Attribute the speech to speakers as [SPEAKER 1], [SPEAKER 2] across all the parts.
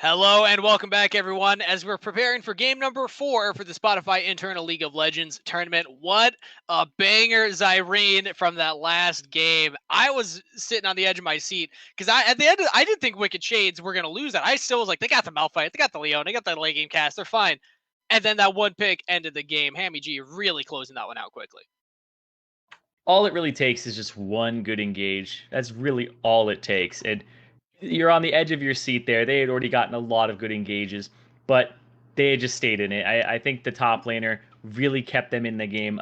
[SPEAKER 1] Hello and welcome back, everyone. As we're preparing for game number 4 for the Spotify Internal League of Legends tournament, what a banger Zirene from that last game. I was sitting on the edge of my seat because at the end, I didn't think Wicked Shades were going to lose that. I still was like, they got the Malphite, they got the Leon, they got the late game cast, they're fine. And then that one pick ended the game. Hammy G really closing that one out quickly.
[SPEAKER 2] All it really takes is just one good engage. That's really all it takes. And you're on the edge of your seat there. They had already gotten a lot of good engages, but they had just stayed in it. I think the top laner really kept them in the game.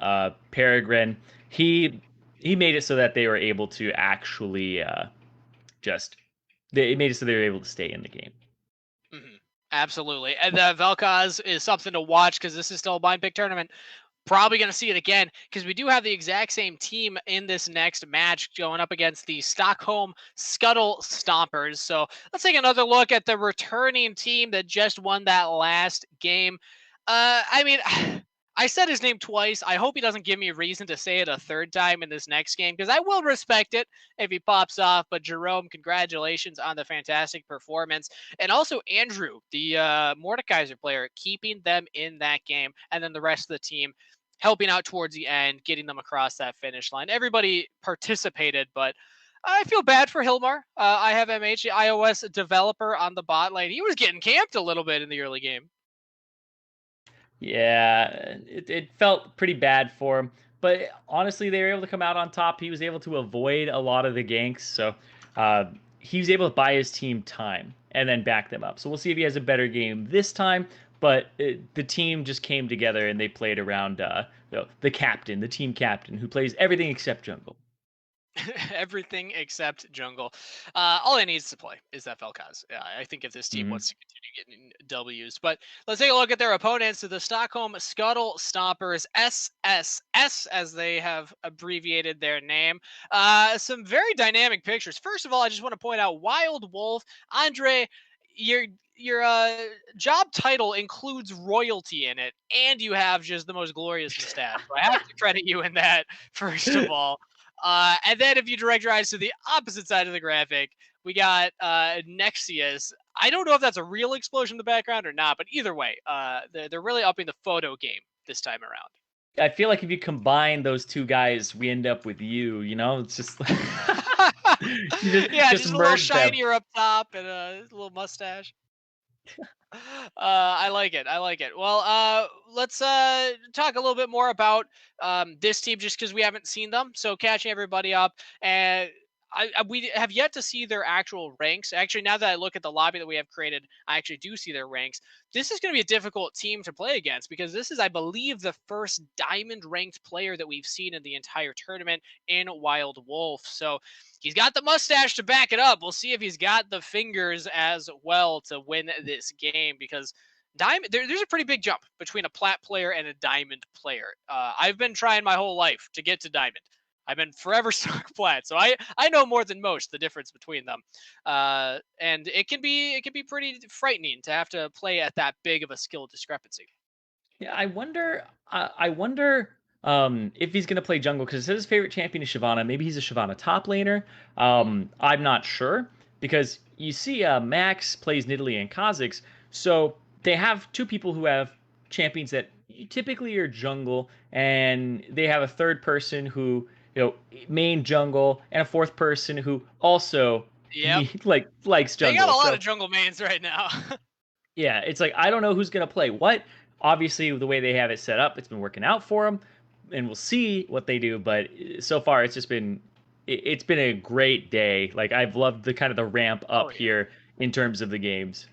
[SPEAKER 2] Peregrine, he made it so that they were able to actually just it made it so they were able to stay in the game.
[SPEAKER 1] Mm-hmm. Absolutely. And the Vel'Koz is something to watch because this is still a blind pick tournament. Probably going to see it again because we do have the exact same team in this next match going up against the Stockholm Scuttlestompers. So let's take another look at the returning team that just won that last game. I mean, I said his name twice. I hope he doesn't give me a reason to say it a third time in this next game because I will respect it if he pops off. But Jerome, congratulations on the fantastic performance. And also Andrew, the Mordekaiser player, keeping them in that game. And then the rest of the team helping out towards the end, getting them across that finish line. Everybody participated, but I feel bad for Hilmar. I have MH, the iOS developer, on the bot lane. He was getting camped a little bit in the early game.
[SPEAKER 2] Yeah, it felt pretty bad for him. But honestly, they were able to come out on top. He was able to avoid a lot of the ganks. So he was able to buy his team time and then back them up. So we'll see if he has a better game this time. But the team just came together and they played around the captain, the team captain, who plays everything except jungle.
[SPEAKER 1] Everything except jungle. All he needs to play is that Vel'Koz. I think if this team
[SPEAKER 2] Hmm.
[SPEAKER 1] wants to continue getting W's. But let's take a look at their opponents. So the Stockholm Scuttlestompers, SSS, as they have abbreviated their name. Some very dynamic pictures. First of all, I just want to point out Wild Wolf, Andre, your job title includes royalty in it, and you have just the most glorious mustache. So I have to credit you in that, first of all. And then if you direct your eyes to the opposite side of the graphic, we got Nexius. I don't know if that's a real explosion in the background or not, but either way, they're really upping the photo game this time around.
[SPEAKER 2] I feel like if you combine those two guys, we end up with you. It's just you just
[SPEAKER 1] Yeah,
[SPEAKER 2] just
[SPEAKER 1] just a little
[SPEAKER 2] merge them.
[SPEAKER 1] shinier up top and a little mustache. I like it. I like it. Well, let's talk a little bit more about this team just because we haven't seen them. So catching everybody up, and we have yet to see their actual ranks. Actually, now that I look at the lobby that we have created, I actually do see their ranks. This is going to be a difficult team to play against because this is, I believe, the first diamond ranked player that we've seen in the entire tournament in Wild Wolf. So he's got the mustache to back it up. We'll see if he's got the fingers as well to win this game because there's a pretty big jump between a plat player and a diamond player. I've been trying my whole life to get to diamond. I've been forever stuck plat, so I know more than most the difference between them, and it can be pretty frightening to have to play at that big of a skill discrepancy.
[SPEAKER 2] Yeah, I wonder if he's gonna play jungle because his favorite champion is Shyvana. Maybe he's a Shyvana top laner. I'm not sure because you see, Max plays Nidalee and Kha'Zix, so they have two people who have champions that typically are jungle, and they have a third person who main jungle, and a fourth person who also
[SPEAKER 1] Yep,
[SPEAKER 2] likes
[SPEAKER 1] they got
[SPEAKER 2] jungle.
[SPEAKER 1] a lot
[SPEAKER 2] So
[SPEAKER 1] of jungle mains right now.
[SPEAKER 2] yeah, it's like I don't know who's gonna play what. Obviously, the way they have it set up, it's been working out for them, and we'll see what they do. But so far, it's just been it's been a great day. Like I've loved the kind of the ramp
[SPEAKER 1] Oh
[SPEAKER 2] up
[SPEAKER 1] yeah.
[SPEAKER 2] here in terms of the games.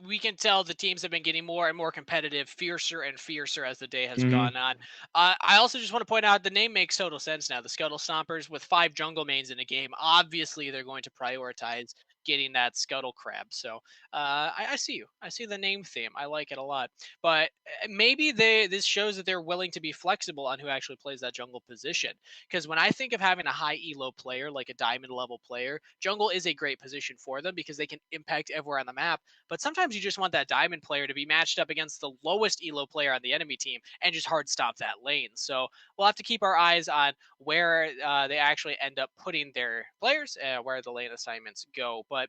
[SPEAKER 1] We can tell the teams have been getting more and more competitive, fiercer and fiercer as the day has
[SPEAKER 2] Hmm.
[SPEAKER 1] gone on. I also just want to point out the name makes total sense now. The Scuttle Stompers with 5 jungle mains in a game. Obviously, they're going to prioritize getting that Scuttle Crab. So I see you. I see the name theme. I like it a lot. But maybe this shows that they're willing to be flexible on who actually plays that jungle position. Because when I think of having a high elo player, like a diamond level player, jungle is a great position for them because they can impact everywhere on the map, but sometimes you just want that diamond player to be matched up against the lowest elo player on the enemy team and just hard stop that lane. So we'll have to keep our eyes on where they actually end up putting their players, where the lane assignments go. But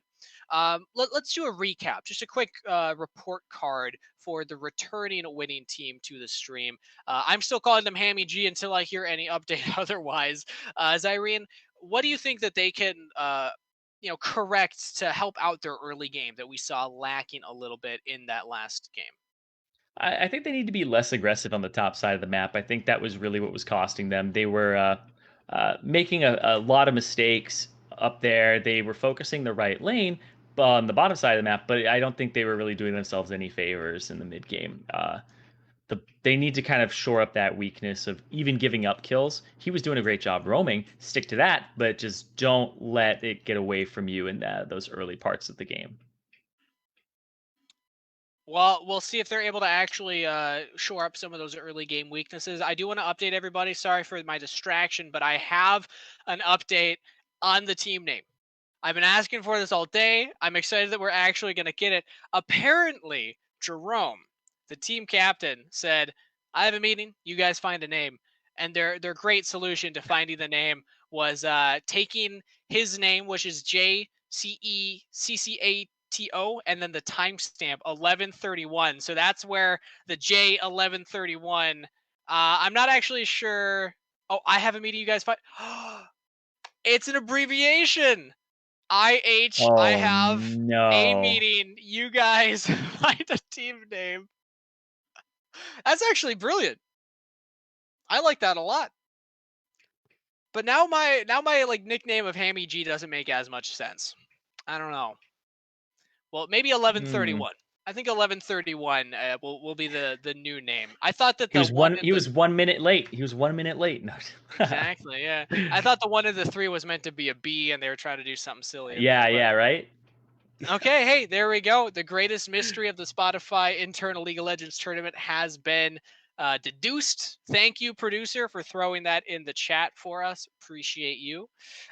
[SPEAKER 1] let's do a recap, just a quick report card for the returning winning team to the stream. I'm still calling them Hammy G until I hear any update otherwise. Zirene, what do you think that they can correct to help out their early game that we saw lacking a little bit in that last game?
[SPEAKER 2] I think they need to be less aggressive on the top side of the map. I think that was really what was costing them. They were making a lot of mistakes up there. They were focusing the right lane on the bottom side of the map, but I don't think they were really doing themselves any favors in the mid game. They need to kind of shore up that weakness of even giving up kills. He was doing a great job roaming. Stick to that, but just don't let it get away from you in those early parts of the game.
[SPEAKER 1] Well, we'll see if they're able to actually shore up some of those early game weaknesses. I do want to update everybody. Sorry for my distraction, but I have an update on the team name. I've been asking for this all day. I'm excited that we're actually going to get it. Apparently, Jerome, the team captain, said, "I have a meeting. You guys find a name." And their great solution to finding the name was taking his name, which is JCECCATO, and then the timestamp 1131. So that's where the J 1131. I'm not actually sure. Oh, I have a meeting. You guys find. It's an abbreviation. IH, I
[SPEAKER 2] Oh
[SPEAKER 1] have a
[SPEAKER 2] no.
[SPEAKER 1] meeting. You guys find a team name. That's actually brilliant. I like that a lot. But now my like nickname of Hammy G doesn't make as much sense. I don't know. Well, maybe 1131. I think 1131 will be the new name. I thought that
[SPEAKER 2] He
[SPEAKER 1] the
[SPEAKER 2] was
[SPEAKER 1] one
[SPEAKER 2] he was 1 minute late. He was 1 minute late. No.
[SPEAKER 1] exactly, yeah. I thought the one of the three was meant to be a B, and they were trying to do something silly in there.
[SPEAKER 2] Yeah,
[SPEAKER 1] But
[SPEAKER 2] yeah, right?
[SPEAKER 1] okay, hey, there we go. The greatest mystery of the Spotify internal League of Legends tournament has been deduced. Thank you, producer, for throwing that in the chat for us. Appreciate you.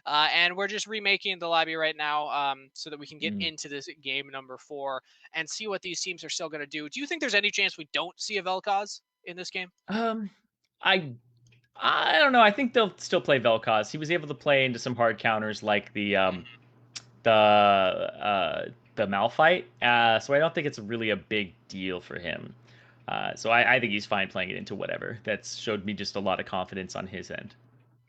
[SPEAKER 1] And we're just remaking the lobby right now so that we can get into this game number 4 and see what these teams are still going to do. Do you think there's any chance we don't see a Vel'Koz in this game?
[SPEAKER 2] I don't know. I think they'll still play Vel'Koz. He was able to play into some hard counters like the Malphite. So I don't think it's really a big deal for him. So I think he's fine playing it into whatever. That's showed me just a lot of confidence on his end.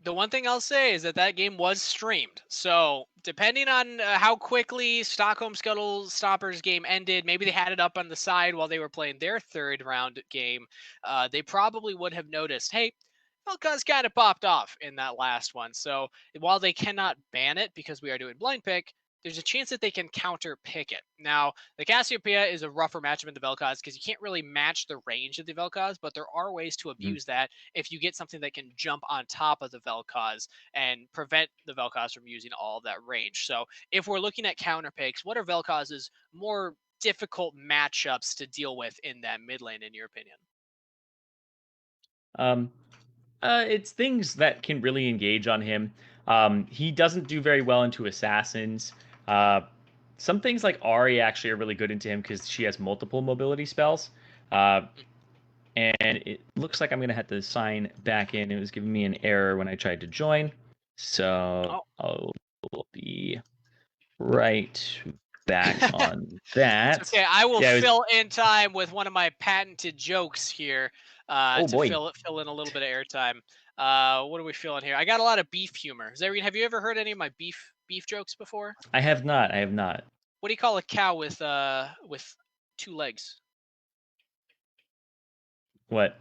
[SPEAKER 1] The one thing I'll say is that game was streamed. So depending on how quickly Stockholm Scuttlestompers game ended, maybe they had it up on the side while they were playing their third round game. They probably would have noticed, hey, Vel'Koz kind of popped off in that last one. So while they cannot ban it because we are doing blind pick, there's a chance that they can counter pick it. Now, the Cassiopeia is a rougher matchup than the Vel'Koz because you can't really match the range of the Vel'Koz, but there are ways to abuse that if you get something that can jump on top of the Vel'Koz and prevent the Vel'Koz from using all of that range. So if we're looking at counter picks, what are Vel'Koz's more difficult matchups to deal with in that mid lane, in your opinion?
[SPEAKER 2] It's things that can really engage on him. He doesn't do very well into assassins. Some things like Ari actually are really good into him because she has multiple mobility spells. And it looks like I'm going to have to sign back in. It was giving me an error when I tried to join. So I'll be right back on that.
[SPEAKER 1] It's okay, I will fill in time with one of my patented jokes here to fill in a little bit of airtime. What are we feeling here? I got a lot of beef humor. Zirene, have you ever heard any of my beef jokes before?
[SPEAKER 2] I have not. I have not.
[SPEAKER 1] What do you call a cow with 2 legs?
[SPEAKER 2] What?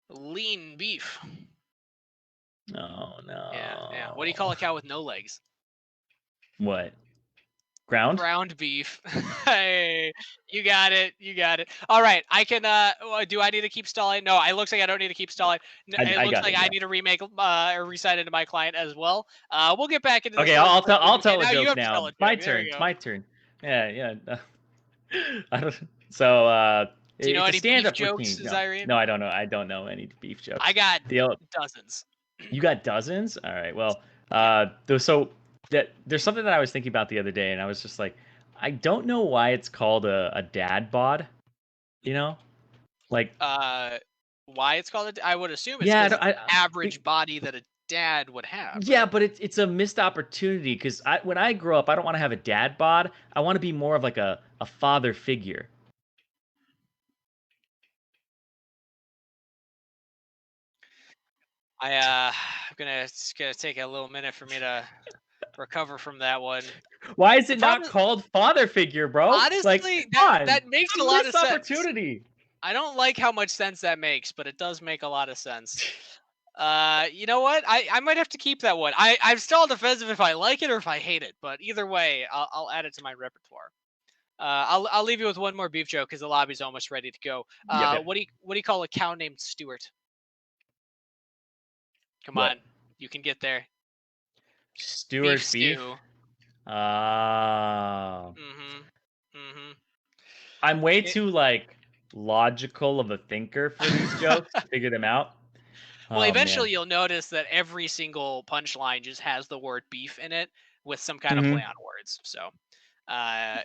[SPEAKER 1] Lean beef.
[SPEAKER 2] Oh no.
[SPEAKER 1] Yeah. What do you call a cow with no legs?
[SPEAKER 2] What? Ground
[SPEAKER 1] beef. Hey, you got it. All right, I can. Do I need to keep stalling? No, it looks like I don't need to keep stalling. It looks like I need to remake or resign into my client as well. We'll get back into.
[SPEAKER 2] Okay, I'll tell a joke now. My turn.
[SPEAKER 1] It's
[SPEAKER 2] my turn. Yeah. I don't. So
[SPEAKER 1] do you know any beef jokes,
[SPEAKER 2] Zirene? No, I don't know. I don't know any beef jokes.
[SPEAKER 1] I got dozens.
[SPEAKER 2] You got dozens? All right. Well, so there's something that I was thinking about the other day, and I was just like, I don't know why it's called a dad bod. You know, like
[SPEAKER 1] why it's called I would assume it's an average body that a dad would have,
[SPEAKER 2] Yeah,
[SPEAKER 1] right?
[SPEAKER 2] but it's a missed opportunity because when I grow up, I don't want to have a dad bod. I want to be more of like a father figure.
[SPEAKER 1] I'm it's gonna take a little minute for me to recover from that one.
[SPEAKER 2] Why is
[SPEAKER 1] The
[SPEAKER 2] it not
[SPEAKER 1] problem is,
[SPEAKER 2] called father figure, bro? Like,
[SPEAKER 1] honestly,
[SPEAKER 2] come
[SPEAKER 1] that
[SPEAKER 2] on,
[SPEAKER 1] that makes
[SPEAKER 2] it's
[SPEAKER 1] a
[SPEAKER 2] a
[SPEAKER 1] lot of
[SPEAKER 2] missed
[SPEAKER 1] sense.
[SPEAKER 2] opportunity.
[SPEAKER 1] I don't like how much sense that makes, but it does make a lot of sense. You know what? I might have to keep that one. I'm still on the fence if I like it or if I hate it, but either way, I'll add it to my repertoire. I'll leave you with one more beef joke because the lobby's almost ready to go.
[SPEAKER 2] Yep, yep.
[SPEAKER 1] What do you call a cow named Stuart? Come
[SPEAKER 2] What?
[SPEAKER 1] on, you can get there. Beef
[SPEAKER 2] Stewart beef?
[SPEAKER 1] stew.
[SPEAKER 2] Uh,
[SPEAKER 1] Mm-hmm. Mm-hmm.
[SPEAKER 2] I'm way too like logical of a thinker for these jokes to figure them out.
[SPEAKER 1] Well,
[SPEAKER 2] Oh man.
[SPEAKER 1] eventually you'll notice that every single punchline just has the word beef in it with some kind of play
[SPEAKER 2] Hmm.
[SPEAKER 1] on words. So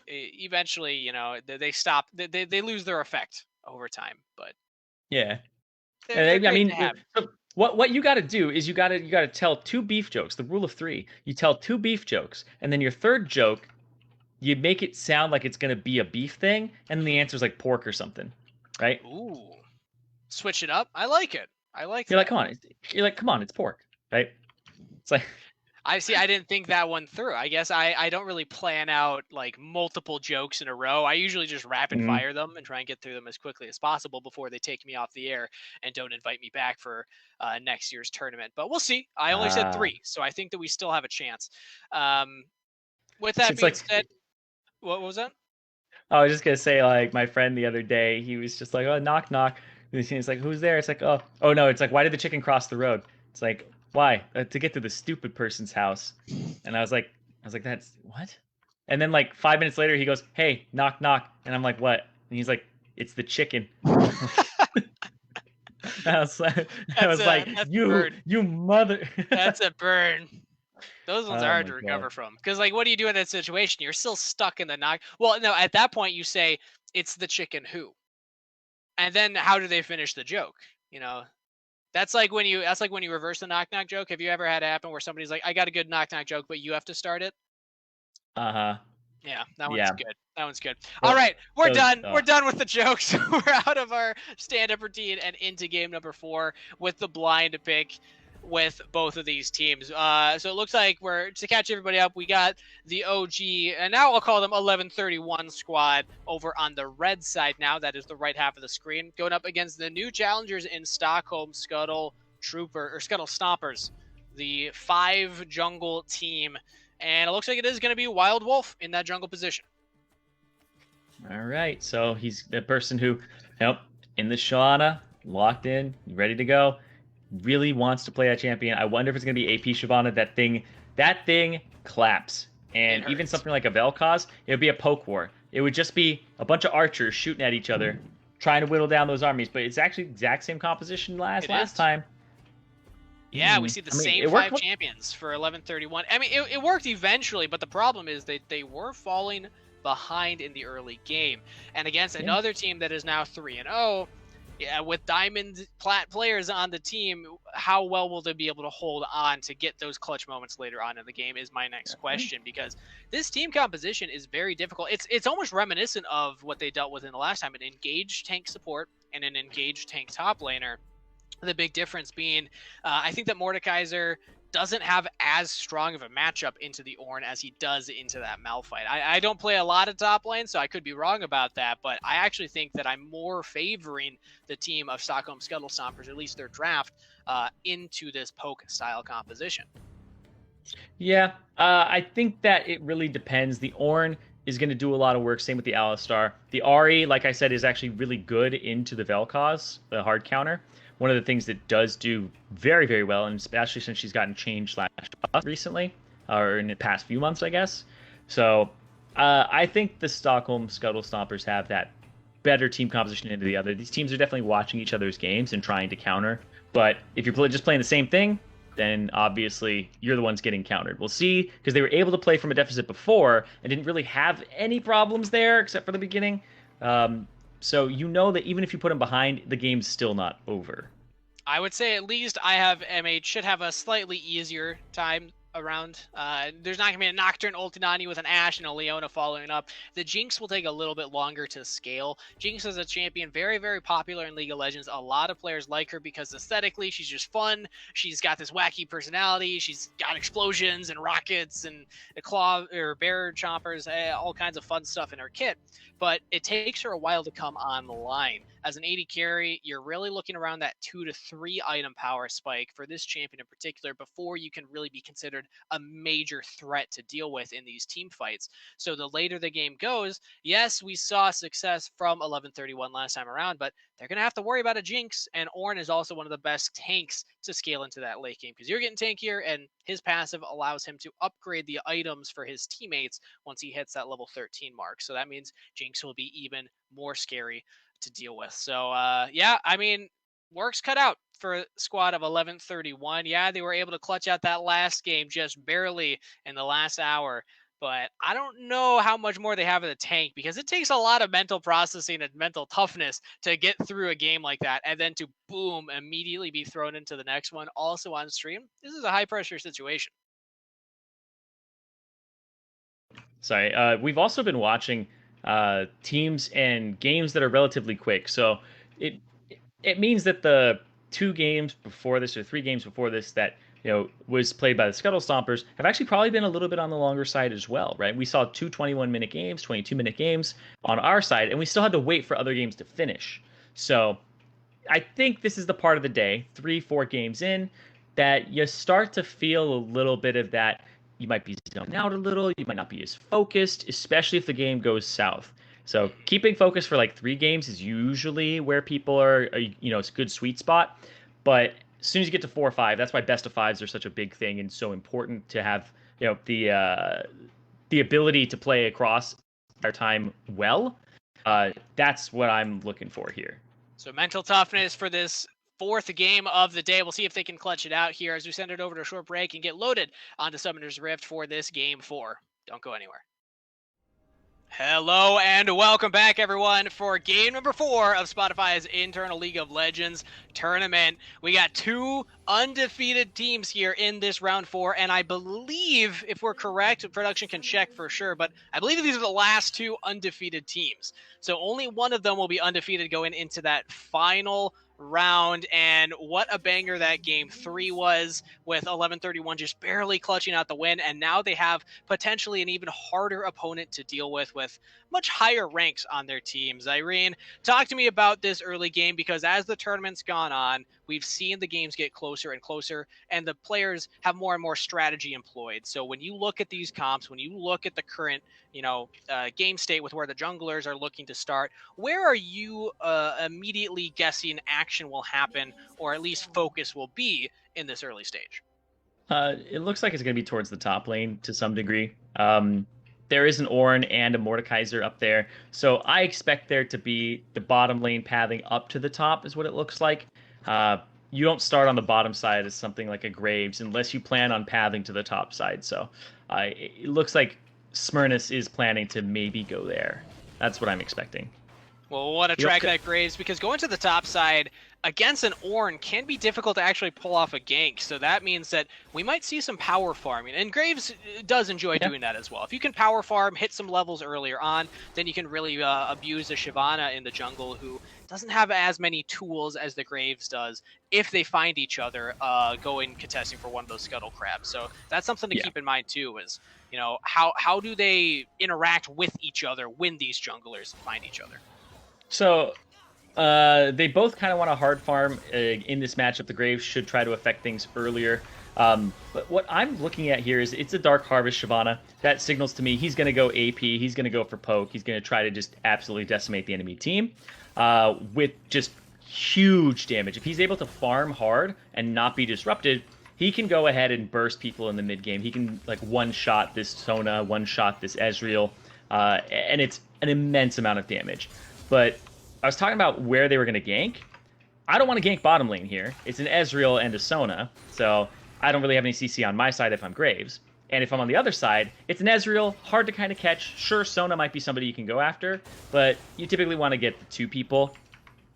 [SPEAKER 1] eventually, they stop. They lose their effect over time, but
[SPEAKER 2] Yeah.
[SPEAKER 1] they're
[SPEAKER 2] And I
[SPEAKER 1] great
[SPEAKER 2] mean,
[SPEAKER 1] to have.
[SPEAKER 2] so what you got to do is you got to tell two beef jokes. The rule of three. You tell two beef jokes, and then your third joke, you make it sound like it's gonna be a beef thing, and then the
[SPEAKER 1] Mhm.
[SPEAKER 2] answer's like pork or something, right?
[SPEAKER 1] Ooh, switch it up. I like it. I like
[SPEAKER 2] You're like,
[SPEAKER 1] that.
[SPEAKER 2] come on. You're like, come on, it's pork, right? It's like,
[SPEAKER 1] I see. I didn't think that one through. I guess I don't really plan out like multiple jokes in a row. I usually just rapid
[SPEAKER 2] mhm.
[SPEAKER 1] fire them and try and get through them as quickly as possible before they take me off the air and don't invite me back for next year's tournament. But we'll see. I only said
[SPEAKER 2] Ah,
[SPEAKER 1] three, so I think that we still have a chance. Um, with that
[SPEAKER 2] it's
[SPEAKER 1] being
[SPEAKER 2] like
[SPEAKER 1] said, what was that?
[SPEAKER 2] I was just gonna say, like my friend the other day, he was just like, "Oh, knock knock." And he's like, "Who's there?" It's like, "Oh no!" It's like, "Why did the chicken cross the road?" It's like, "Why? To get to the stupid person's house." And I was like, "That's what?" And then like 5 minutes later, he goes, "Hey, knock knock," and I'm like, "What?" And he's like, "It's the chicken." I was like, I was like,
[SPEAKER 1] That's a
[SPEAKER 2] "You,
[SPEAKER 1] burn.
[SPEAKER 2] you mother!"
[SPEAKER 1] That's a burn. Those ones are
[SPEAKER 2] Oh
[SPEAKER 1] hard
[SPEAKER 2] my
[SPEAKER 1] to
[SPEAKER 2] god.
[SPEAKER 1] recover from because, like, what do you do in that situation? You're still stuck in the knock. Well, no, at that point you say it's the chicken who, and then how do they finish the joke? You know, that's like when you reverse the knock knock joke. Have you ever had it happen where somebody's like, "I got a good knock knock joke," but you have to start it?
[SPEAKER 2] Uh-huh.
[SPEAKER 1] Yeah, that one's
[SPEAKER 2] Yeah.
[SPEAKER 1] good. That one's good. All
[SPEAKER 2] Tho-
[SPEAKER 1] right, we're
[SPEAKER 2] Those.
[SPEAKER 1] done. We're done with the jokes. We're out of our stand-up routine and into game number 4 with the blind pick with both of these teams. So it looks like we're to catch everybody up. We got the OG, and now I'll call them 1131 squad over on the red side. Now that is the right half of the screen, going up against the new challengers in Stockholm, Scuttle Stompers, the 5 jungle team. And it looks like it is going to be Wild Wolf in that jungle position.
[SPEAKER 2] All right. So he's the person who, yep, in the Shavana, locked in, ready to go, really wants to play that champion. I wonder if it's going to be AP Shavana. That thing claps.
[SPEAKER 1] It
[SPEAKER 2] And even
[SPEAKER 1] hurts.
[SPEAKER 2] something like a Vel'Koz, it would be a poke war. It would just be a bunch of archers shooting at each other, trying to whittle down those armies. But it's actually the exact same composition
[SPEAKER 1] It
[SPEAKER 2] last
[SPEAKER 1] is.
[SPEAKER 2] time.
[SPEAKER 1] Yeah, we see the
[SPEAKER 2] I mean,
[SPEAKER 1] same
[SPEAKER 2] it worked.
[SPEAKER 1] 5 champions for 1131. I mean, it worked eventually, but the problem is they were falling behind in the early game. And against
[SPEAKER 2] Yeah.
[SPEAKER 1] another team that is now 3-0, yeah, with diamond plat players on the team, how well will they be able to hold on to get those clutch moments later on in the game is my next question, because this team composition is very difficult. It's almost reminiscent of what they dealt with in the last time, an engaged tank support and an engaged tank top laner. The big difference being, I think that Mordekaiser doesn't have as strong of a matchup into the Ornn as he does into that Malphite. I don't play a lot of top lane, so I could be wrong about that, but I actually think that I'm more favoring the team of Stockholm Scuttlestompers, at least their draft, into this poke style composition.
[SPEAKER 2] Yeah, I think that it really depends. The Ornn is going to do a lot of work. Same with the Alistar. The Ari, like I said, is actually really good into the Vel'Koz, the hard counter. One of the things that does do very, very well, and especially since she's gotten changed slash buff recently, or in the past few months, I guess. So I think the Stockholm Scuttle Stompers have that better team composition into the other. These teams are definitely watching each other's games and trying to counter. But if you're just playing the same thing, then obviously you're the ones getting countered. We'll see, because they were able to play from a deficit before and didn't really have any problems there except for the beginning. So you know that even if you put them behind, the game's still not over.
[SPEAKER 1] I would say at least I have MH should have a slightly easier time around. There's not going to be a Nocturne ulting on you with an Ashe and a Leona following up. The Jinx will take a little bit longer to scale. Jinx is a champion very, very popular in League of Legends. A lot of players like her because aesthetically she's just fun. She's got this wacky personality. She's got explosions and rockets and claw or bear chompers, all kinds of fun stuff in her kit. But it takes her a while to come online. As an AD carry, you're really looking around that 2 to 3 item power spike for this champion in particular before you can really be considered a major threat to deal with in these team fights. So the later the game goes, yes, we saw success from 1131 last time around, but they're going to have to worry about a Jinx, and Ornn is also one of the best tanks to scale into that late game because you're getting tankier, and his passive allows him to upgrade the items for his teammates once he hits that level 13 mark. So that means Jinx will be even more scary to deal with. So yeah, I mean, work's cut out for squad of 1131. Yeah, they were able to clutch out that last game just barely in the last hour, but I don't know how much more they have in the tank because it takes a lot of mental processing and mental toughness to get through a game like that and then to boom immediately be thrown into the next one also on stream. This is a high pressure situation.
[SPEAKER 2] Sorry, we've also been watching teams and games that are relatively quick. So it it means that the 2 games before this or 3 games before this that was played by the Scuttlestompers have actually probably been a little bit on the longer side as well, right? We saw 2 21-minute games, 22-minute games on our side, and we still had to wait for other games to finish. So I think this is the part of the day, 3-4 games in, that you start to feel a little bit of that. You might be zoned out a little. You might not be as focused, especially if the game goes south. So keeping focus for like 3 games is usually where people are, it's a good sweet spot. But as soon as you get to 4 or 5, that's why best of fives are such a big thing and so important to have, the ability to play across our time well. That's what I'm looking for here.
[SPEAKER 1] So mental toughness for this 4th game of the day. We'll see if they can clutch it out here as we send it over to a short break and get loaded onto Summoner's Rift for this game 4. Don't go anywhere. Hello and welcome back, everyone, for game number 4 of Spotify's internal League of Legends tournament. We got 2 undefeated teams here in this round 4, and I believe, if we're correct, production can check for sure, but I believe these are the last 2 undefeated teams. So only one of them will be undefeated going into that final round, and what a banger that game 3 was, with 1131 just barely clutching out the win, and now they have potentially an even harder opponent to deal with much higher ranks on their teams. Zirene, talk to me about this early game, because as the tournament's gone on, we've seen the games get closer and closer, and the players have more and more strategy employed. So when you look at these comps, when you look at the current, game state with where the junglers are looking to start, where are you immediately guessing action will happen, or at least focus will be in this early stage?
[SPEAKER 2] It looks like it's going to be towards the top lane to some degree. There is an Ornn and a Mordekaiser up there, so I expect there to be the bottom lane pathing up to the top is what it looks like. You don't start on the bottom side as something like a Graves unless you plan on pathing to the top side. So it looks like Smyrnus is planning to maybe go there. That's what I'm expecting.
[SPEAKER 1] Well, we'll want to track that Graves, because going to the top side against an Ornn can be difficult to actually pull off a gank. So that means that we might see some power farming. And Graves does enjoy doing that as well. If you can power farm, hit some levels earlier on, then you can really abuse a Shyvana in the jungle who doesn't have as many tools as the Graves does if they find each other going contesting for one of those scuttle crabs. So that's something to keep in mind too, is how do they interact with each other when these junglers find each other?
[SPEAKER 2] So they both kind of want to hard farm in this matchup. The Graves should try to affect things earlier. But what I'm looking at here is it's a Dark Harvest Shyvana. That signals to me he's going to go AP. He's going to go for poke. He's going to try to just absolutely decimate the enemy team with just huge damage. If he's able to farm hard and not be disrupted, he can go ahead and burst people in the mid game. He can one-shot this Sona, one-shot this Ezreal, and it's an immense amount of damage. But I was talking about where they were going to gank. I don't want to gank bottom lane here. It's an Ezreal and a Sona, so I don't really have any CC on my side if I'm Graves. And if I'm on the other side, it's an Ezreal, hard to kind of catch. Sure, Sona might be somebody you can go after, but you typically want to get the 2 people.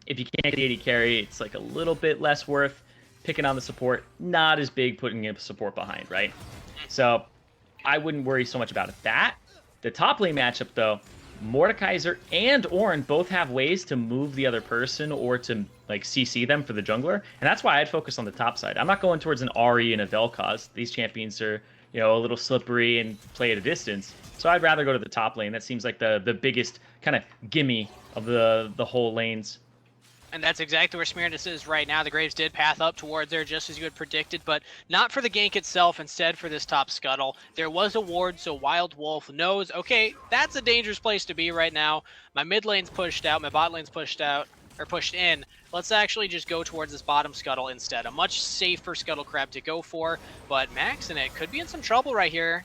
[SPEAKER 2] If you can't get the AD carry, it's like a little bit less worth picking on the support. Not as big putting a support behind, right? So I wouldn't worry so much about that. The top lane matchup, though, Mordekaiser and Ornn both have ways to move the other person or to like CC them for the jungler, and that's why I'd focus on the top side. I'm not going towards an Ahri and a Vel'Koz. These champions are, a little slippery and play at a distance. So I'd rather go to the top lane. That seems like the biggest kind of gimme of the whole lanes.
[SPEAKER 1] And that's exactly where Smirnis is right now. The Graves did path up towards there just as you had predicted, but not for the gank itself, instead for this top scuttle. There was a ward, so Wild Wolf knows, okay, that's a dangerous place to be right now. My mid lane's pushed out, my bot lane's pushed out, or pushed in. Let's actually just go towards this bottom scuttle instead. A much safer scuttle crab to go for, but Max and it could be in some trouble right here.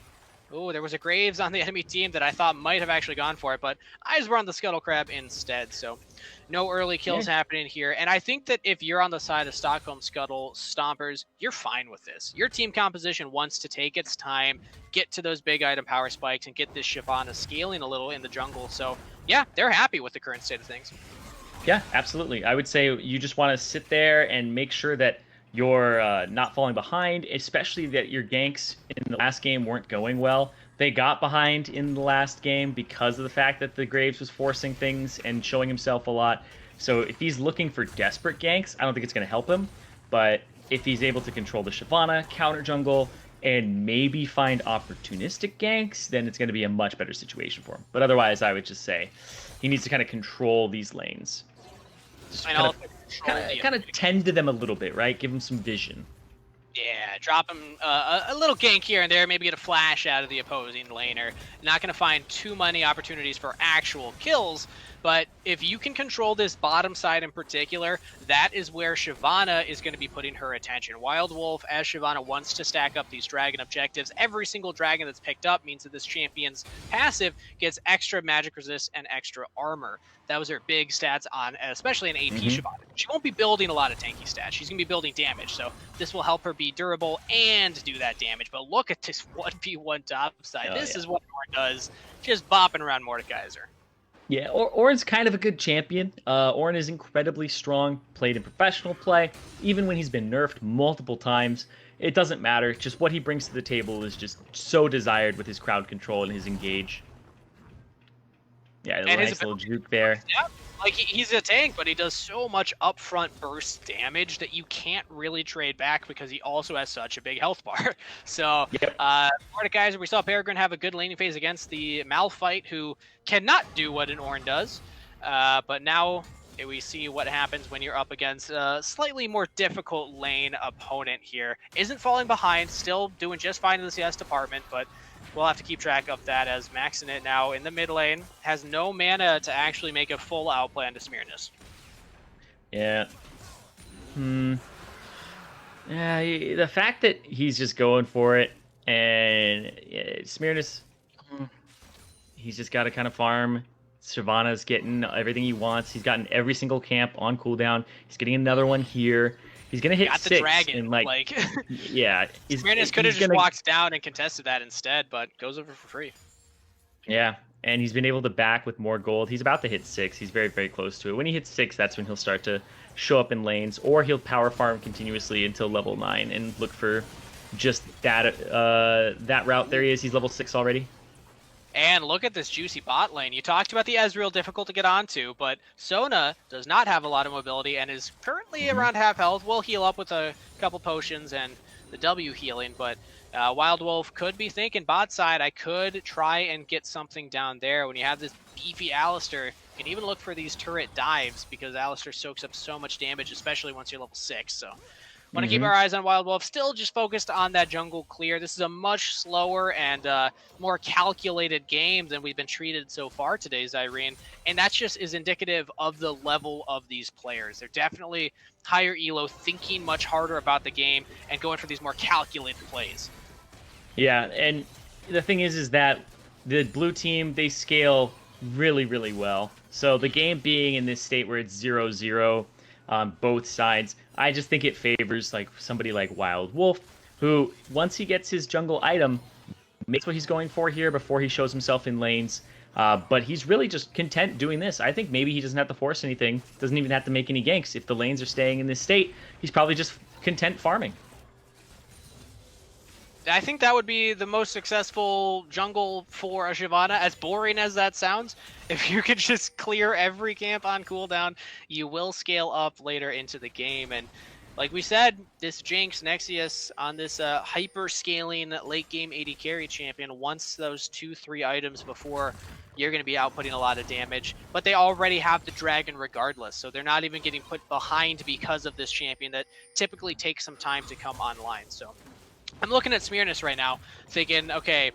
[SPEAKER 1] Oh, there was a Graves on the enemy team that I thought might have actually gone for it, but eyes were on the Scuttle Crab instead, so no early kills happening here. And I think that if you're on the side of Stockholm Scuttlestompers, you're fine with this. Your team composition wants to take its time, get to those big item power spikes, and get this Shyvana scaling a little in the jungle. So, yeah, they're happy with the current state of things.
[SPEAKER 2] Yeah, absolutely. I would say you just want to sit there and make sure that you're not falling behind, especially that your ganks in the last game weren't going well. They got behind in the last game because of the fact that the Graves was forcing things and showing himself a lot. So if he's looking for desperate ganks, I don't think it's going to help him. But if he's able to control the Shyvana, counter jungle, and maybe find opportunistic ganks, then it's going to be a much better situation for him. But otherwise, I would just say he needs to kind of control these lanes. Just kind of tend to them a little bit, right? Give them some vision.
[SPEAKER 1] Yeah, drop him a little gank here and there, maybe get a flash out of the opposing laner. Not going to find too many opportunities for actual kills, but if you can control this bottom side in particular, that is where Shyvana is going to be putting her attention. Wild Wolf, as Shyvana wants to stack up these dragon objectives, every single dragon that's picked up means that this champion's passive gets extra magic resist and extra armor. That was her big stats on, especially an AP Shyvana. She won't be building a lot of tanky stats. She's going to be building damage, so this will help her be durable and do that damage. But look at this 1v1 top side. This is what Ornn does, just bopping around Mordekaiser.
[SPEAKER 2] Yeah, Ornn's kind of a good champion. Ornn is incredibly strong, played in professional play, even when he's been nerfed multiple times. It doesn't matter. Just what he brings to the table is just so desired with his crowd control and his engage. Yeah, a nice little juke there.
[SPEAKER 1] Yeah, like he's a tank, but he does so much upfront burst damage that you can't really trade back because he also has such a big health bar. So, Mordekaiser, we saw Peregrine have a good laning phase against the Malphite, who cannot do what an Ornn does. But now we see what happens when you're up against a slightly more difficult lane opponent here. Isn't falling behind, still doing just fine in the CS department, but we'll have to keep track of that as maxing it now in the mid lane. Has no mana to actually make a full outplay into Smirnis.
[SPEAKER 2] Yeah. Yeah, the fact that he's just going for it, and Smirnis, he's just got to kind of farm. Shyvana's getting everything he wants. He's gotten every single camp on cooldown. He's getting another one here. He's gonna hit 6
[SPEAKER 1] the dragon,
[SPEAKER 2] and like yeah.
[SPEAKER 1] Smirnis could have just walked down and contested that instead, but goes over for free.
[SPEAKER 2] Yeah, and he's been able to back with more gold. He's about to hit 6. He's very, very close to it. When he hits 6, that's when he'll start to show up in lanes, or he'll power farm continuously until level 9 and look for just that that route. There he is. He's level 6 already.
[SPEAKER 1] And look at this juicy bot lane. You talked about the Ezreal difficult to get onto, but Sona does not have a lot of mobility and is currently around half health. We'll heal up with a couple potions and the W healing, but Wild Wolf could be thinking bot side, I could try and get something down there. When you have this beefy Alistar, you can even look for these turret dives because Alistar soaks up so much damage, especially once you're level 6. So want to keep our eyes on Wild Wolf. Still just focused on that jungle clear. This is a much slower and more calculated game than we've been treated so far today, Zirene. And that just is indicative of the level of these players. They're definitely higher elo, thinking much harder about the game and going for these more calculated plays.
[SPEAKER 2] Yeah, and the thing is that the blue team, they scale really, really well. So the game being in this state where it's 0-0 on both sides, I just think it favors like somebody like Wild Wolf, who once he gets his jungle item, makes what he's going for here before he shows himself in lanes. But he's really just content doing this. I think maybe he doesn't have to force anything, doesn't even have to make any ganks. If the lanes are staying in this state, he's probably just content farming.
[SPEAKER 1] I think that would be the most successful jungle for a Shyvana, as boring as that sounds. If you could just clear every camp on cooldown, you will scale up later into the game. And like we said, this Jinx Nexius on this hyper-scaling late-game AD carry champion wants those 2-3 items before you're going to be outputting a lot of damage. But they already have the dragon regardless, so they're not even getting put behind because of this champion that typically takes some time to come online. So I'm looking at Smearness right now, thinking, okay,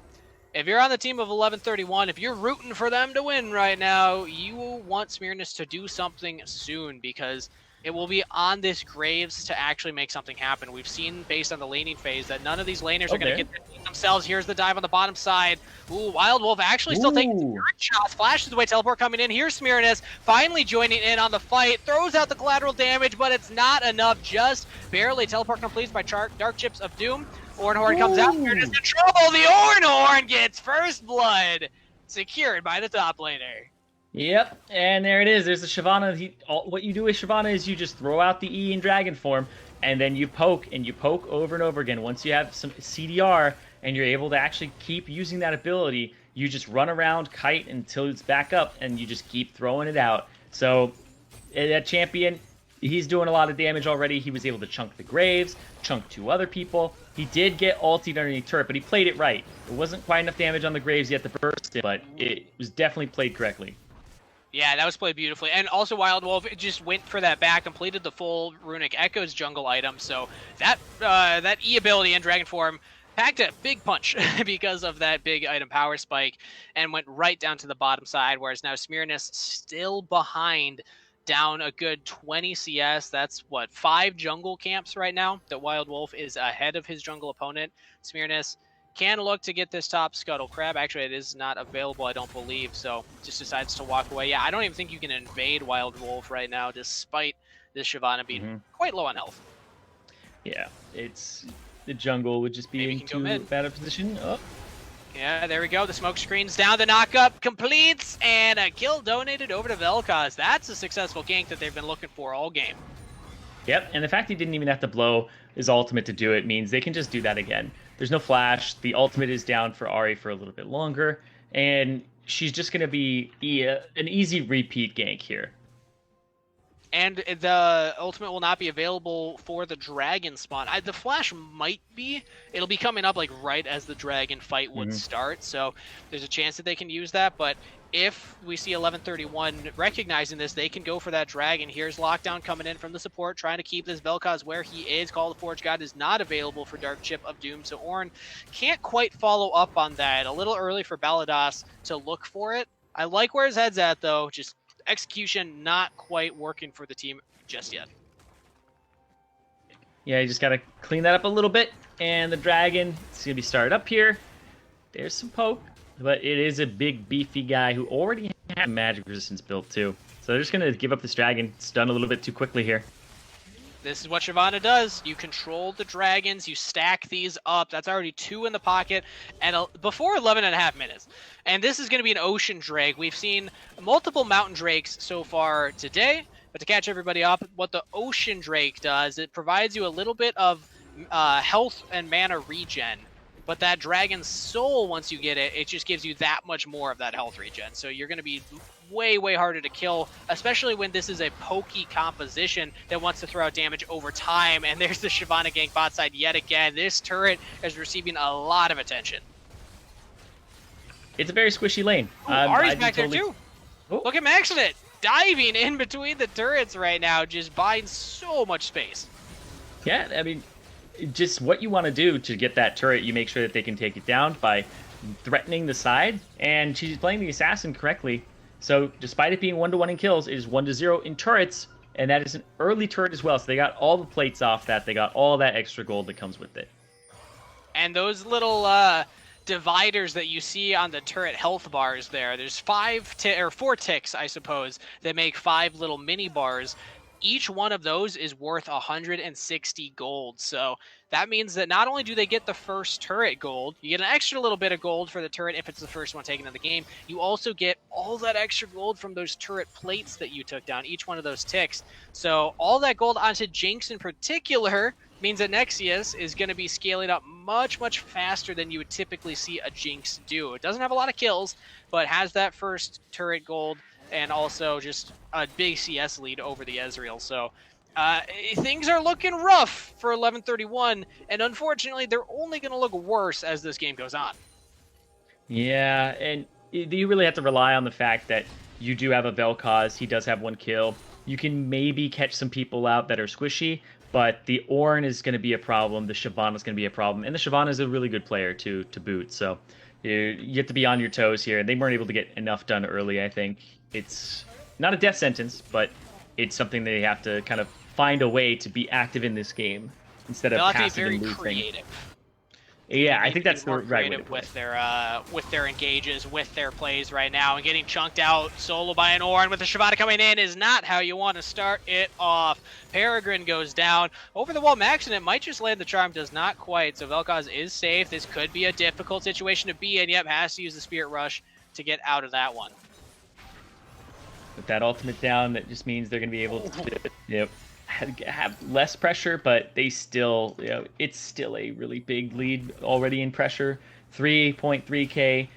[SPEAKER 1] if you're on the team of 1131, if you're rooting for them to win right now, you will want Smearness to do something soon, because it will be on this Graves to actually make something happen. We've seen, based on the laning phase, that none of these laners are going to get themselves. Here's the dive on the bottom side. Ooh, Wild Wolf actually still taking good shots. Flashes away, teleport coming in. Here's Smearness finally joining in on the fight. Throws out the collateral damage, but it's not enough. Just barely. Teleport completes by Dark Chips of Doom. Ornhorn comes out. Smearness in trouble. The Ornhorn gets first blood. Secured by the top laner.
[SPEAKER 2] Yep, and there it is. There's the Shyvana. What you do with Shyvana is you just throw out the E in dragon form, and then you poke, and you poke over and over again. Once you have some CDR, and you're able to actually keep using that ability, you just run around, kite until it's back up, and you just keep throwing it out. So that champion, he's doing a lot of damage already. He was able to chunk the Graves, chunk 2 other people. He did get ultied underneath turret, but he played it right. It wasn't quite enough damage on the Graves yet to burst it, but it was definitely played correctly.
[SPEAKER 1] Yeah, that was played beautifully. And also Wild Wolf just went for that back, completed the full Runic Echoes jungle item. So that that E ability in Dragon Form packed a big punch because of that big item power spike and went right down to the bottom side, whereas now Smearness still behind, down a good 20 CS. That's, what, 5 jungle camps right now that Wild Wolf is ahead of his jungle opponent. Smearness can look to get this top Scuttle Crab. Actually, it is not available, I don't believe, so just decides to walk away. Yeah, I don't even think you can invade Wild Wolf right now, despite this Shyvana being quite low on health.
[SPEAKER 2] Yeah, it's the jungle would just be in too bad a position. Oh.
[SPEAKER 1] Yeah, there we go. The smoke screen's down. The knockup completes, and a kill donated over to Vel'Koz. That's a successful gank that they've been looking for all game.
[SPEAKER 2] Yep, and the fact he didn't even have to blow his ultimate to do it means they can just do that again. There's no flash. The ultimate is down for Ahri for a little bit longer, and she's just going to be an easy repeat gank here.
[SPEAKER 1] And the ultimate will not be available for the dragon spawn. The flash might be. It'll be coming up like right as the dragon fight would start, so there's a chance that they can use that. But if we see 1131 recognizing this, they can go for that dragon. Here's Lockdown coming in from the support, trying to keep this Vel'Koz where he is. Call of the Forge God is not available for Dark Chip of Doom, so Ornn can't quite follow up on that. A little early for Baladas to look for it. I like where his head's at, though. Just execution not quite working for the team just yet.
[SPEAKER 2] Yeah, you just got to clean that up a little bit. And the dragon is going to be started up here. There's some poke, but it is a big, beefy guy who already has magic resistance built, too. So they're just going to give up this dragon. It's done a little bit too quickly here.
[SPEAKER 1] This is what Shyvana does. You control the dragons, you stack these up. That's already 2 in the pocket, and before 11.5 minutes. And this is going to be an ocean drake. We've seen multiple mountain drakes so far today, but to catch everybody up, what the ocean drake does, it provides you a little bit of health and mana regen. But that dragon's soul, once you get it, it just gives you that much more of that health regen. So you're going to be way, way harder to kill, especially when this is a pokey composition that wants to throw out damage over time. And there's the Shyvana gank bot side yet again. This turret is receiving a lot of attention.
[SPEAKER 2] It's a very squishy lane.
[SPEAKER 1] Ahri's back there too. Oh. Look at Maxinit diving in between the turrets right now, just buying so much space.
[SPEAKER 2] Yeah, I mean, just what you want to do to get that turret, you make sure that they can take it down by threatening the side, and she's playing the assassin correctly. So despite it being 1-1 in kills, it is 1-0 in turrets, and that is an early turret as well. So they got all the plates off that. They got all that extra gold that comes with it.
[SPEAKER 1] And those little dividers that you see on the turret health bars there, there's 4 ticks, I suppose, that make 5 little mini bars. each one of those is worth 160 gold. So that means that not only do they get the first turret gold, you get an extra little bit of gold for the turret if it's the first one taken in the game. You also get all that extra gold from those turret plates that you took down, each one of those ticks. So all that gold onto Jinx in particular means that Nexius is going to be scaling up much, much faster than you would typically see a Jinx do. It doesn't have a lot of kills, but has that first turret gold and also just a big CS lead over the Ezreal. So things are looking rough for 1131, and unfortunately, they're only going to look worse as this game goes on.
[SPEAKER 2] Yeah, and you really have to rely on the fact that you do have a Vel'Koz. He does have 1 kill. You can maybe catch some people out that are squishy, but the Ornn is going to be a problem. The Shyvana is going to be a problem, and the Shyvana is a really good player to boot. So you have to be on your toes here. They weren't able to get enough done early. I think it's not a death sentence, but it's something they have to kind of find a way to be active in this game instead of passive and losing.
[SPEAKER 1] Creative.
[SPEAKER 2] Yeah, I think that's the
[SPEAKER 1] right
[SPEAKER 2] way to
[SPEAKER 1] with their engages, with their plays right now, and getting chunked out solo by an Ornn with the Shyvana coming in is not how you want to start it off. Peregrine goes down. Over the wall max, and it might just land the charm, does not quite. So Vel'Koz is safe. This could be a difficult situation to be in. Yep, has to use the Spirit Rush to get out of that one.
[SPEAKER 2] With that ultimate down, that just means they're going to be able to have less pressure, but they still, it's still a really big lead already in pressure. 3.3k.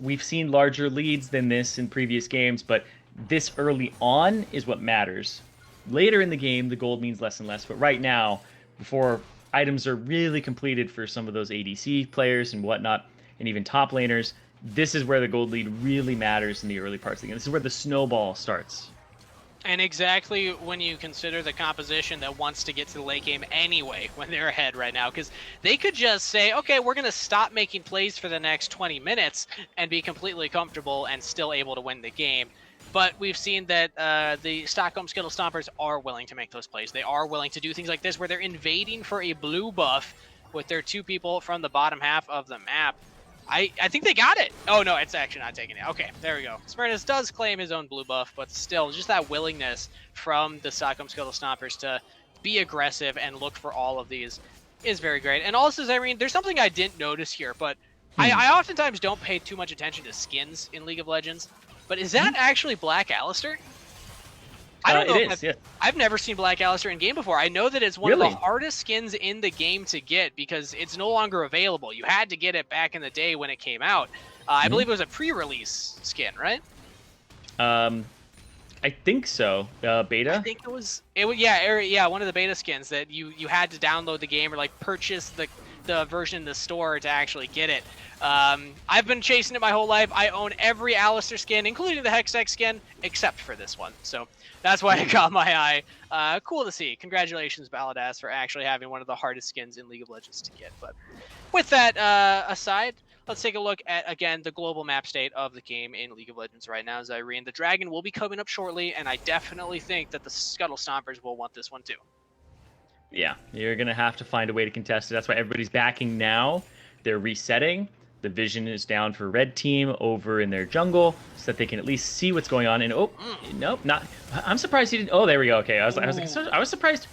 [SPEAKER 2] We've seen larger leads than this in previous games, but this early on is what matters. Later in the game, the gold means less and less, but right now, before items are really completed for some of those ADC players and whatnot, and even top laners, this is where the gold lead really matters in the early parts of the game. This is where the snowball starts.
[SPEAKER 1] And exactly when you consider the composition that wants to get to the late game anyway when they're ahead right now, because they could just say, okay, we're going to stop making plays for the next 20 minutes and be completely comfortable and still able to win the game. But we've seen that the Stockholm Scuttlestompers are willing to make those plays. They are willing to do things like this where they're invading for a blue buff with their 2 people from the bottom half of the map. I think they got it. Oh, no, it's actually not taking it. Okay, there we go. Smyrnis does claim his own blue buff, but still, just that willingness from the Stockholm Scuttlestompers to be aggressive and look for all of these is very great. And also, Zirene, there's something I didn't notice here, but I oftentimes don't pay too much attention to skins in League of Legends. But is that actually Black Alistair? I don't know.
[SPEAKER 2] It is, yeah.
[SPEAKER 1] I've never seen Black Alistair in game before. I know that it's one of the hardest skins in the game to get because it's no longer available. You had to get it back in the day when it came out. I believe it was a pre-release skin, right?
[SPEAKER 2] I think so. Beta.
[SPEAKER 1] I think it was yeah, one of the beta skins that you had to download the game or like purchase the version in the store to actually get it. I've been chasing it my whole life. I own every Alistair skin, including the Hextech skin, except for this one. So that's why it caught my eye. Cool to see. Congratulations, Baladas, for actually having one of the hardest skins in League of Legends to get. But with that aside, let's take a look at, again, the global map state of the game in League of Legends right now, Zirene. The Dragon will be coming up shortly, and I definitely think that the Scuttlestompers will want this one too.
[SPEAKER 2] Yeah, you're going to have to find a way to contest it. That's why everybody's backing now. They're resetting. The vision is down for red team over in their jungle so that they can at least see what's going on. And nope, not. I'm surprised he didn't. Oh, there we go. Okay, I was surprised.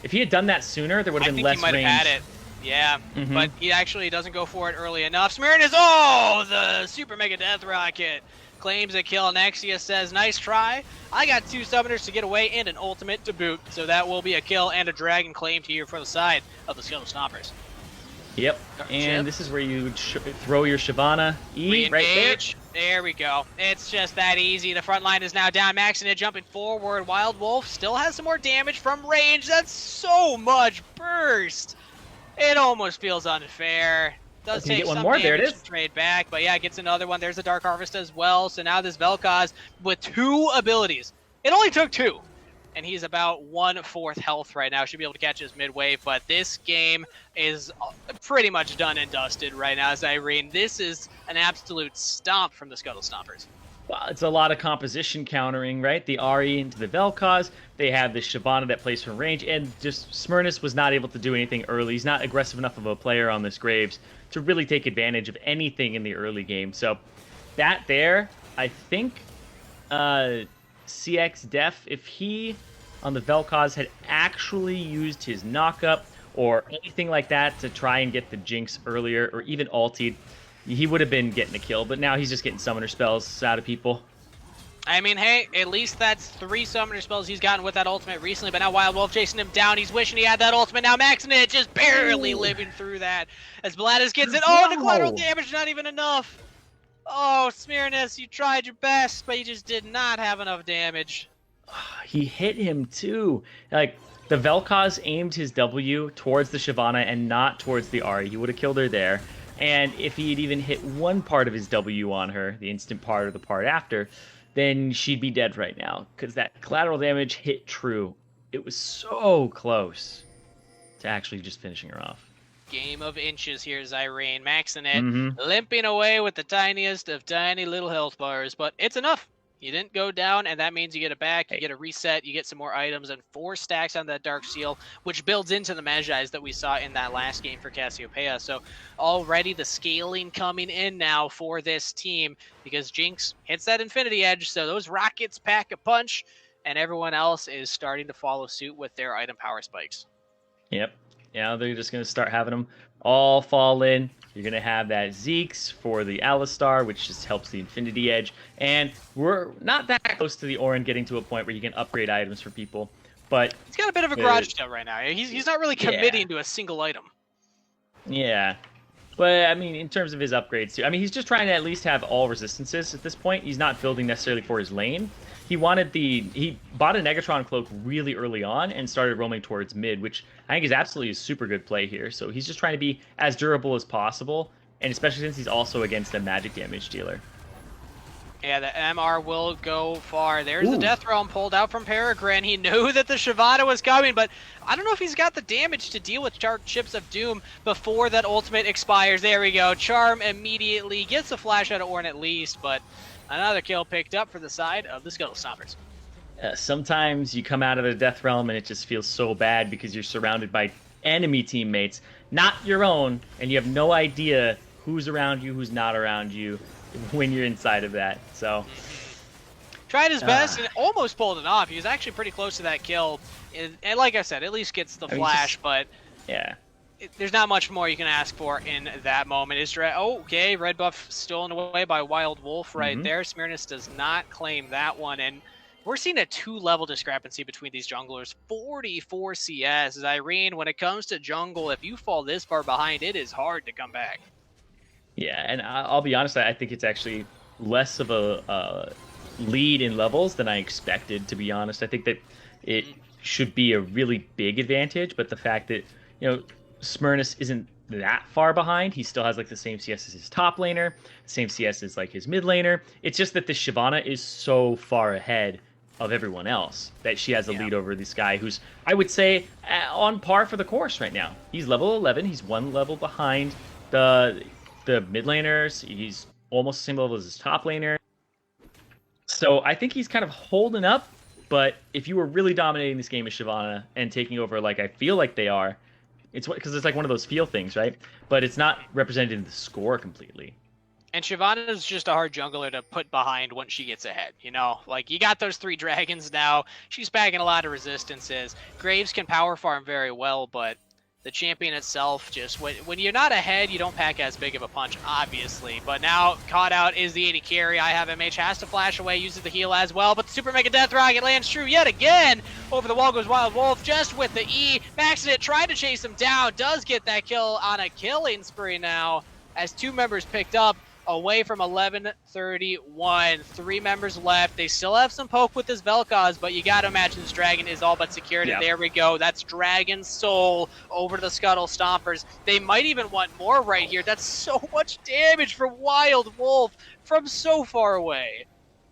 [SPEAKER 2] If he had done that sooner, there would have been less range.
[SPEAKER 1] I think he might have had it. Yeah, but he actually doesn't go for it early enough. Smyrnis, the super mega death rocket claims a kill. Nexius says, nice try. I got 2 summoners to get away and an ultimate to boot. So that will be a kill and a dragon claimed here for the side of the Scuttlestompers.
[SPEAKER 2] Yep, and this is where you would throw your Shyvana E right there.
[SPEAKER 1] There we go. It's just that easy. The front line is now down. Maxing it, jumping forward. Wild Wolf still has some more damage from range. That's so much burst. It almost feels unfair. Does take
[SPEAKER 2] get one
[SPEAKER 1] some
[SPEAKER 2] more.
[SPEAKER 1] damage
[SPEAKER 2] There it is.
[SPEAKER 1] to trade back, but yeah, it gets another one. There's a Dark Harvest as well. So now this Vel'Koz with 2 abilities. It only took 2. And he's about 1/4 health right now. Should be able to catch his mid-wave, but this game is pretty much done and dusted right now, Zirene. This is an absolute stomp from the Scuttlestompers.
[SPEAKER 2] Well, it's a lot of composition countering, right? The RE into the Vel'Koz. They have the Shyvana that plays from range, and just Smyrnis was not able to do anything early. He's not aggressive enough of a player on this Graves to really take advantage of anything in the early game. So that there, I think CX Def, if he on the Vel'Koz had actually used his knockup or anything like that to try and get the Jinx earlier, or even ultied, he would have been getting a kill. But now he's just getting summoner spells out of people.
[SPEAKER 1] I mean, hey, at least that's 3 summoner spells he's gotten with that ultimate recently, but now Wild Wolf chasing him down. He's wishing he had that ultimate. Now maxing it, just barely living through that. As Bladis gets it. Oh, the collateral damage, not even enough. Oh, Smirnis, you tried your best, but you just did not have enough damage.
[SPEAKER 2] He hit him too. Like, the Vel'Koz aimed his W towards the Shyvana and not towards the Ahri. He would have killed her there. And if he had even hit one part of his W on her, the instant part or the part after, then she'd be dead right now, because that collateral damage hit true. It was so close to actually just finishing her off.
[SPEAKER 1] Game of inches here, Zirene, maxing it, limping away with the tiniest of tiny little health bars, but it's enough. You didn't go down, and that means you get it back, you get a reset, you get some more items, and 4 stacks on that Dark Seal, which builds into the Magi's that we saw in that last game for Cassiopeia. So already the scaling coming in now for this team, because Jinx hits that Infinity Edge, so those rockets pack a punch, and everyone else is starting to follow suit with their item power spikes.
[SPEAKER 2] Yep. Yeah, they're just going to start having them all fall in. You're going to have that Zeke's for the Alistar, which just helps the Infinity Edge. And we're not that close to the Orin getting to a point where you can upgrade items for people. But
[SPEAKER 1] he's got a bit of a garage sale right now. He's not really committing to a single item.
[SPEAKER 2] Yeah. But, I mean, in terms of his upgrades, too. I mean, he's just trying to at least have all resistances at this point. He's not building necessarily for his lane. He bought a Negatron cloak really early on and started roaming towards mid, which I think is absolutely a super good play here. So he's just trying to be as durable as possible, and especially since he's also against a magic damage dealer.
[SPEAKER 1] Yeah, the MR will go far. There's the Death Realm pulled out from Peregrine. He knew that the Shyvana was coming, but I don't know if he's got the damage to deal with Charged Chips of Doom before that ultimate expires. There we go. Charm immediately gets a flash out of Ornn at least, but another kill picked up for the side of the Scuttlestompers.
[SPEAKER 2] Sometimes you come out of the Death Realm and it just feels so bad because you're surrounded by enemy teammates, not your own, and you have no idea who's around you, who's not around you when you're inside of that. So
[SPEAKER 1] tried his best and almost pulled it off. He was actually pretty close to that kill. And like I said, at least gets the flash, but
[SPEAKER 2] yeah.
[SPEAKER 1] There's not much more you can ask for in that moment. Okay, red buff stolen away by Wild Wolf right there. Smirnis does not claim that one, and we're seeing a 2-level discrepancy between these junglers. 44 CS. Zirene, when it comes to jungle, if you fall this far behind, it is hard to come back.
[SPEAKER 2] Yeah, and I'll be honest, I think it's actually less of a lead in levels than I expected, to be honest. I think that it should be a really big advantage, but the fact that, Smirnis isn't that far behind. He still has like the same CS as his top laner, same CS as like his mid laner. It's just that the Shyvana is so far ahead of everyone else that she has a lead over this guy who's, I would say, on par for the course right now. He's level 11. He's 1 level behind the mid laners. He's almost the same level as his top laner. So I think he's kind of holding up, but if you were really dominating this game as Shyvana and taking over like I feel like they are, it's because it's like one of those feel things, right? But it's not represented in the score completely.
[SPEAKER 1] And Shyvana is just a hard jungler to put behind once she gets ahead, Like, you got those 3 dragons now. She's packing a lot of resistances. Graves can power farm very well, but the champion itself, just when you're not ahead, you don't pack as big of a punch, obviously. But now, caught out is the AD carry. I have MH, has to flash away, uses the heal as well. But the Super Mega Death Rocket lands true yet again. Over the wall goes Wild Wolf, just with the E. Maxing it, tried to chase him down. Does get that kill on a killing spree now, as 2 members picked up. Away from 11:31. 3 members left. They still have some poke with this Vel'Koz, but you got to imagine this dragon is all but secured. And there we go. That's Dragon Soul over to the Scuttlestompers. They might even want more right here. That's so much damage for Wild Wolf from so far away.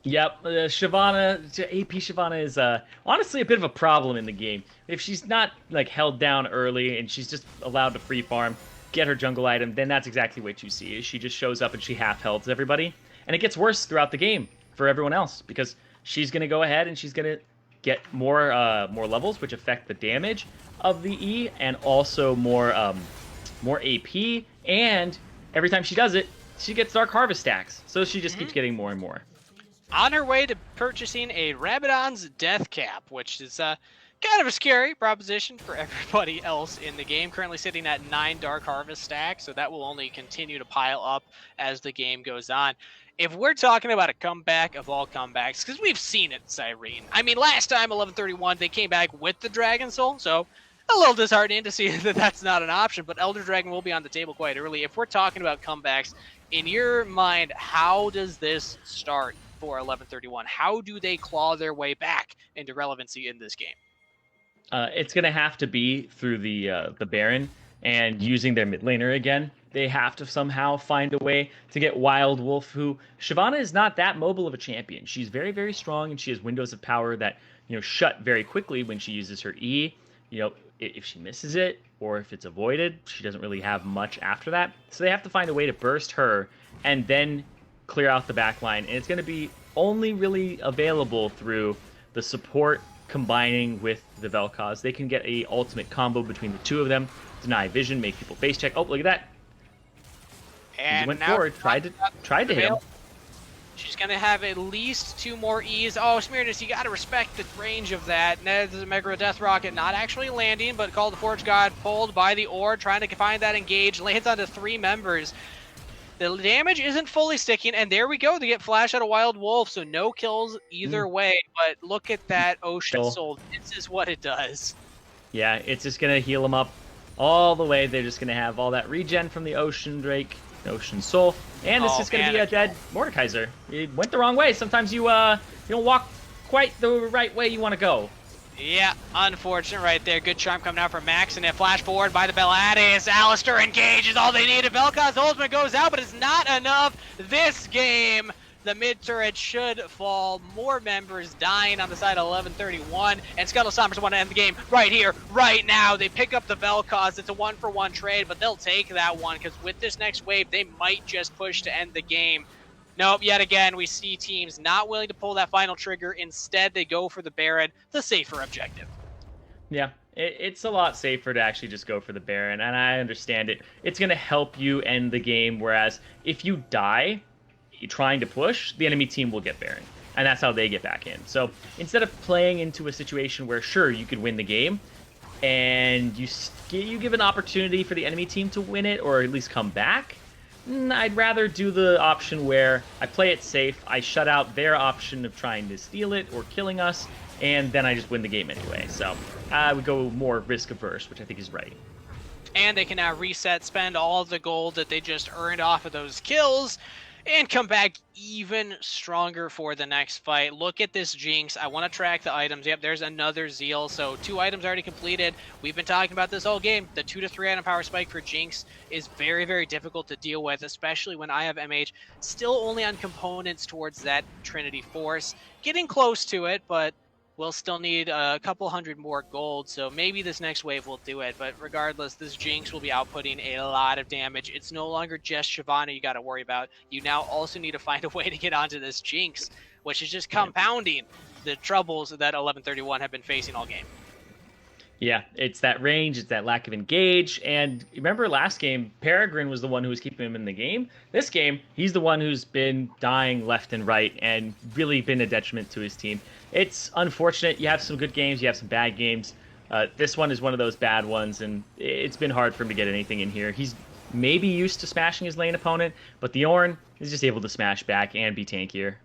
[SPEAKER 2] Yep, Shyvana, AP Shyvana is honestly a bit of a problem in the game. If she's not like held down early and she's just allowed to free farm, get her jungle item, then that's exactly what you see. She just shows up and she half-healths everybody. And it gets worse throughout the game for everyone else because she's going to go ahead and she's going to get more levels, which affect the damage of the E, and also more AP. And every time she does it, she gets Dark Harvest stacks. So she just keeps getting more and more.
[SPEAKER 1] On her way to purchasing a Rabadon's Death Cap, which is kind of a scary proposition for everybody else in the game. Currently sitting at 9 Dark Harvest stacks, so that will only continue to pile up as the game goes on. If we're talking about a comeback of all comebacks, because we've seen it, Zirene. I mean, last time, 1131, they came back with the Dragon Soul, so a little disheartening to see that that's not an option, but Elder Dragon will be on the table quite early. If we're talking about comebacks, in your mind, how does this start for 1131? How do they claw their way back into relevancy in this game?
[SPEAKER 2] It's going to have to be through the Baron and using their mid laner again. They have to somehow find a way to get Wild Wolf, who Shyvana is not that mobile of a champion. She's very, very strong, and she has windows of power that shut very quickly when she uses her E. If she misses it or if it's avoided, she doesn't really have much after that. So they have to find a way to burst her and then clear out the back line. And it's going to be only really available through the support combining with the Vel'Koz. They can get a ultimate combo between the two of them, deny vision, make people face check. Oh, look at that.
[SPEAKER 1] And
[SPEAKER 2] he went forward, tried to hit him.
[SPEAKER 1] She's going to have at least 2 more E's. Oh, Smearness, you got to respect the range of that. There's a Mega Death Rocket not actually landing, but called the Forge God, pulled by the Ord, trying to find that engage, lands onto 3 members. The damage isn't fully sticking, and there we go. They get flash out of Wild Wolf, so no kills either way. But look at that Ocean Soul. This is what it does.
[SPEAKER 2] Yeah, it's just going to heal them up all the way. They're just going to have all that regen from the Ocean Drake, Ocean Soul, and it's just going to be a dead Mordekaiser. It went the wrong way. Sometimes you don't walk quite the right way you want to go.
[SPEAKER 1] Yeah, unfortunate right there. Good charm coming out from Max, and then flash forward by the Bellatis. Alistair engages all they need. Vel'Koz's ultimate goes out, but it's not enough. This game, the mid turret should fall. More members dying on the side of 1131, and Scuttlestompers want to end the game right here, right now. They pick up the Vel'Koz. It's a 1-for-1 trade, but they'll take that one, because with this next wave, they might just push to end the game. Nope, yet again, we see teams not willing to pull that final trigger. Instead, they go for the Baron, the safer objective.
[SPEAKER 2] Yeah, it's a lot safer to actually just go for the Baron, and I understand it. It's going to help you end the game, whereas if you die trying to push, the enemy team will get Baron, and that's how they get back in. So instead of playing into a situation where, sure, you could win the game, and you give an opportunity for the enemy team to win it, or at least come back, I'd rather do the option where I play it safe, I shut out their option of trying to steal it or killing us, and then I just win the game anyway. So I would go more risk averse, which I think is right.
[SPEAKER 1] And they can now reset, spend all of the gold that they just earned off of those kills, and come back even stronger for the next fight. Look at this Jinx. I want to track the items. Yep, there's another Zeal. So 2 items already completed. We've been talking about this whole game. The 2 to 3 item power spike for Jinx is very, very difficult to deal with, especially when I have MH still only on components towards that Trinity Force. Getting close to it, but we'll still need a couple hundred more gold, so maybe this next wave will do it. But regardless, this Jinx will be outputting a lot of damage. It's no longer just Shyvana you got to worry about. You now also need to find a way to get onto this Jinx, which is just compounding the troubles that 1131 have been facing all game.
[SPEAKER 2] Yeah, it's that range, it's that lack of engage, and remember last game, Peregrine was the one who was keeping him in the game. This game, he's the one who's been dying left and right and really been a detriment to his team. It's unfortunate. You have some good games, you have some bad games. This one is one of those bad ones, and it's been hard for him to get anything in here. He's maybe used to smashing his lane opponent, but the Ornn is just able to smash back and be tankier.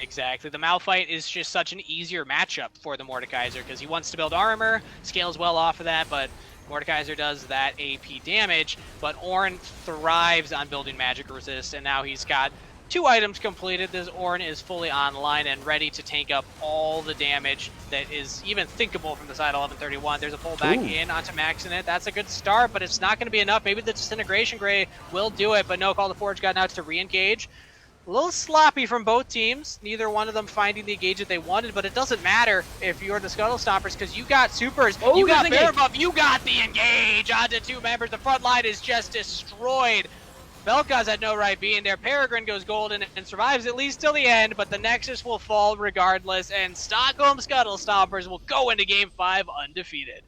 [SPEAKER 1] Exactly. The Malphite is just such an easier matchup for the Mordekaiser because he wants to build armor, scales well off of that, but Mordekaiser does that AP damage, but Ornn thrives on building magic resist, and now he's got 2 items completed. This Ornn is fully online and ready to tank up all the damage that is even thinkable from the side of 1131. There's a pullback in onto Maxinate. That's a good start, but it's not going to be enough. Maybe the Disintegration Gray will do it, but no, Call the Forge God now to re-engage. A little sloppy from both teams. Neither one of them finding the engage that they wanted, but it doesn't matter if you're the Scuttlestompers because you got supers, you got bear buff, you got the engage onto 2 members. The front line is just destroyed. Vel'Koz had no right being there. Peregrine goes golden and survives at least till the end, but the Nexus will fall regardless, and Stockholm Scuttlestompers will go into Game 5 undefeated.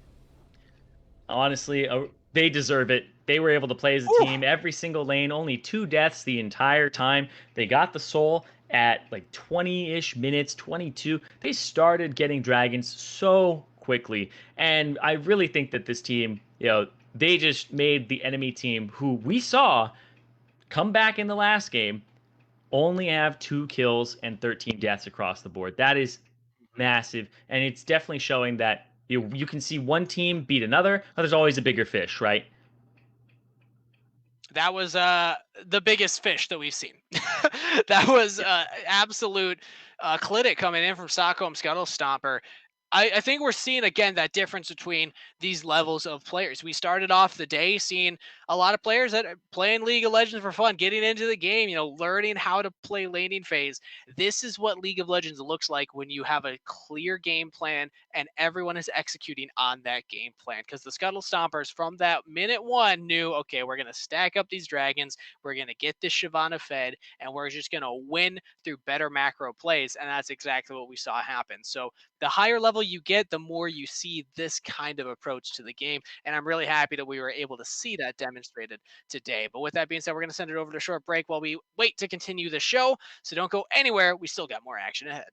[SPEAKER 2] Honestly, they deserve it. They were able to play as a team every single lane, only 2 deaths the entire time. They got the soul, at like 20-ish minutes, 22, they started getting dragons so quickly. And I really think that this team, they just made the enemy team, who we saw come back in the last game, only have 2 kills and 13 deaths across the board. That is massive. And it's definitely showing that you can see one team beat another, but there's always a bigger fish, right?
[SPEAKER 1] That was the biggest fish that we've seen. That was
[SPEAKER 2] Yeah.
[SPEAKER 1] absolute clinic coming in from Stockholm Scuttlestomper. I think we're seeing again that difference between these levels of players. We started off the day seeing a lot of players that are playing League of Legends for fun, getting into the game, learning how to play laning phase. This is what League of Legends looks like when you have a clear game plan and everyone is executing on that game plan. Because the Scuttle Stompers from that minute one knew, okay, we're going to stack up these dragons, we're going to get this Shyvana fed, and we're just going to win through better macro plays. And that's exactly what we saw happen. So the higher level you get, the more you see this kind of approach to the game. And I'm really happy that we were able to see that demonstrated today. But with that being said, we're going to send it over to a short break while we wait to continue the show. So don't go anywhere. We still got more action ahead.